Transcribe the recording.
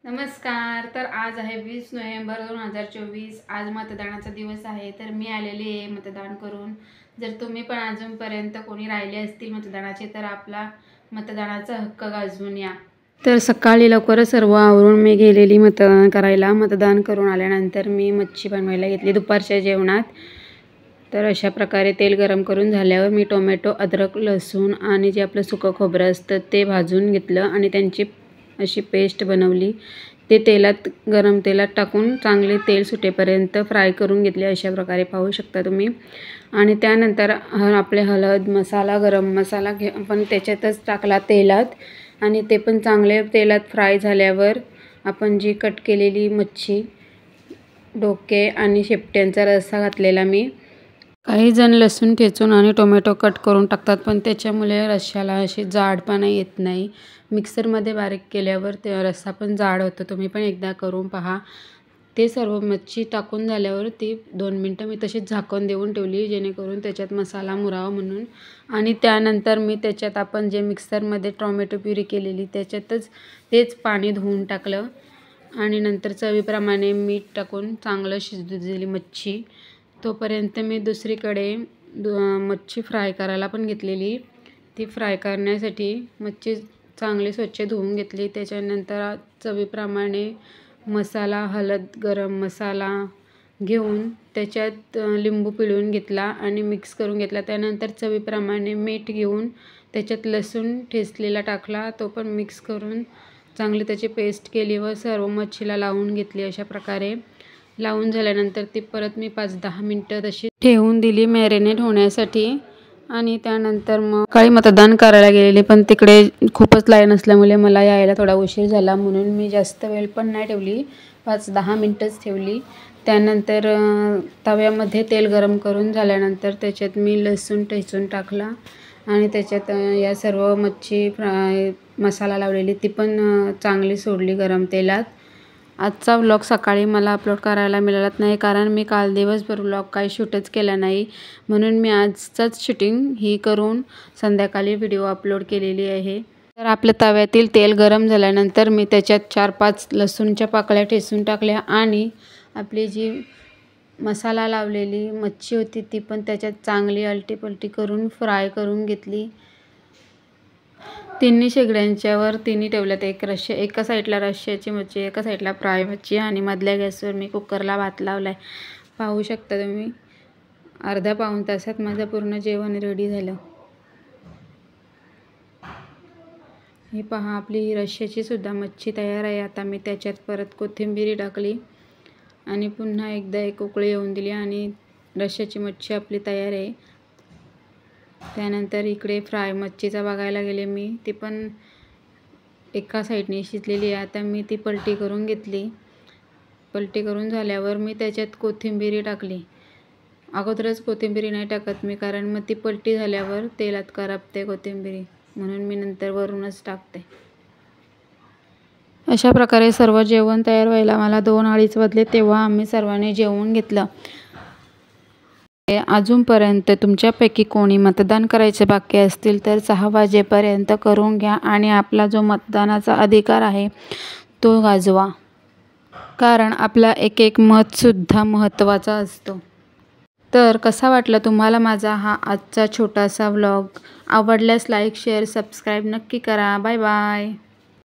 नमस्कार। तर आज आहे 20 नोव्हेंबर 2024। आज मतदानाचा दिवस आहे। तर मी आलेली आहे मतदान करून। जर तुम्ही पण अजूनपर्यंत कोणी राहिले असतील मतदानाचे तर आपला मतदानाचा हक्क गाजवून या। तर सकाळी लवकर सर्व आवरून मी गेलेली मतदान करायला। मतदान करून आल्यानंतर मी मच्छी बनवायला घेतली दुपारच्या जेवणात। तर अशा प्रकारे तेल गरम करून झाल्यावर मी टोमॅटो, अद्रक, लसूण आणि जे आपलं सुकं खोबरं असतं ते भाजून घेतलं आणि त्यांची अशी पेस्ट बनवली। ते गरम तेलात टाकून चांगले तेल सुटेपर्यंत फ्राय करून घेतले। अशा प्रकारे पाहू शकता तुम्ही। आणि त्यानंतर आपले हळद मसाला, गरम मसाला पण त्याच्यातच टाकला तेलात आणि ते पण चांगले तेलात फ्राय झाल्यावर आपण जी कट केलेली मच्छी, डोके आणि शेपट्यांचा रस्सा घातलेला मी। काही जण लसूण ठेचून आणि टोमॅटो कट करून टाकतात, पण त्याच्यामुळे रश्श्याला अशी जाडपणा येत नाही। मिक्सरमध्ये बारीक केल्यावर ते रस्सा पण जाड होतो। तुम्ही पण एकदा करून पहा। ते सर्व मच्छी टाकून झाल्यावर ती 2 मिनटं मी तशीच झाकून देऊन ठेवली, जेणेकरून त्याच्यात मसाला मुरावा म्हणून। आणि त्यानंतर मी त्याच्यात आपण जे मिक्सरमध्ये टोमॅटो प्युरी केलेली त्याच्यातच तेच पाणी धुवून टाकलं आणि नंतर चवीप्रमाणे मीठ टाकून चांगलं शिजू दिली मच्छी। तोपर्यंत मी दुसरीकडे मच्छी फ्राय करायला पण घेतलेली। ती फ्राय करण्यासाठी मच्छी चांगली स्वच्छ धुवून घेतली। त्याच्यानंतर चवीप्रमाणे मसाला, हळद, गरम मसाला घेऊन त्याच्यात लिंबू पिळून घेतला आणि मिक्स करून घेतला। त्यानंतर चवीप्रमाणे मीठ घेऊन त्याच्यात लसूण ठेचलेला टाकला, तो पण मिक्स करून चांगली त्याची पेस्ट केली व सर्व मच्छीला लावून घेतली। अशा प्रकारे लावून झाल्यानंतर ती परत मी 5-10 मिनटं तशी ठेवून दिली मॅरिनेट होण्यासाठी। आणि त्यानंतर मग सकाळी मतदान करायला गेलेले, पण तिकडे खूपच लाईन असल्यामुळे मला यायला थोडा उशीर झाला, म्हणून मी जास्त वेळ पण नाही ठेवली, 5-10 मिनटंच ठेवली। त्यानंतर तव्यामध्ये तेल गरम करून झाल्यानंतर त्याच्यात मी लसूण ठेचून टाकला आणि त्याच्यात या सर्व मच्छी फ्राय मसाला लावलेली ती पण चांगली सोडली गरम तेलात। आजचा व्लॉग सकाळी मला अपलोड करायला मिळालाच नाही, कारण मी काल दिवसभर व्लॉग काही शूटच केला नाही, म्हणून मी आजचाच शूटिंग ही करून संध्याकाळी व्हिडिओ अपलोड केलेली आहे। तर आपल्या तव्यातील तेल गरम झाल्यानंतर मी त्याच्यात 4-5 लसूणच्या पाकळ्या ठेचून टाकल्या आणि आपली जी मसाला लावलेली मच्छी होती ती पण त्याच्यात चांगली अलटी-पलटी करून फ्राय करून घेतली। तिन्ही शेगड्यांच्यावर तिन्ही ठेवल्यात। एका साईडला रश्श्याची मच्छी, एका साईडला फ्राय मच्छी आणि मधल्या गॅसवर मी कुकरला भात लावलाय। पाहू शकता तुम्ही। अर्धा-पाऊण तासात माझं पूर्ण जेवण रेडी झालं। हे पहा, आपली ही रश्श्याची सुद्धा मच्छी तयार आहे। आता मी त्याच्यात परत कोथिंबीर टाकली आणि पुन्हा एकदा एक उकळी येऊन दिली आणि रश्श्याची मच्छी आपली तयार आहे। त्यानंतर इकडे फ्राय मच्छीचा बघायला गेले मी, ती पण एका साईडने शिजलेली आहे। आता मी ती पलटी करून घेतली। पलटी करून झाल्यावर मी त्याच्यात कोथिंबीर टाकली। अगोदरच कोथिंबीर नाही टाकत मी, कारण मग ती पलटी झाल्यावर तेलात करपते कोथिंबीर, म्हणून मी नंतर वरूनच टाकते। अशा प्रकारे सर्व जेवण तयार व्हायला मला 2-2:30 वाजले, तेव्हा आम्ही सर्वांनी जेवून घेतलं। अजूनपर्यंत तुमच्यापैकी कोणी मतदान करायचे बाकी असतील तर 6 वाजेपर्यंत करून घ्या आणि आपला जो मतदानाचा अधिकार आहे तो गाजवा, कारण आपला एक मतसुद्धा महत्त्वाचा असतो। तर कसा वाटला तुम्हाला माझा हा आजचा छोटासा व्लॉग? आवडल्यास लाईक, शेअर, सबस्क्राईब नक्की करा। Bye bye.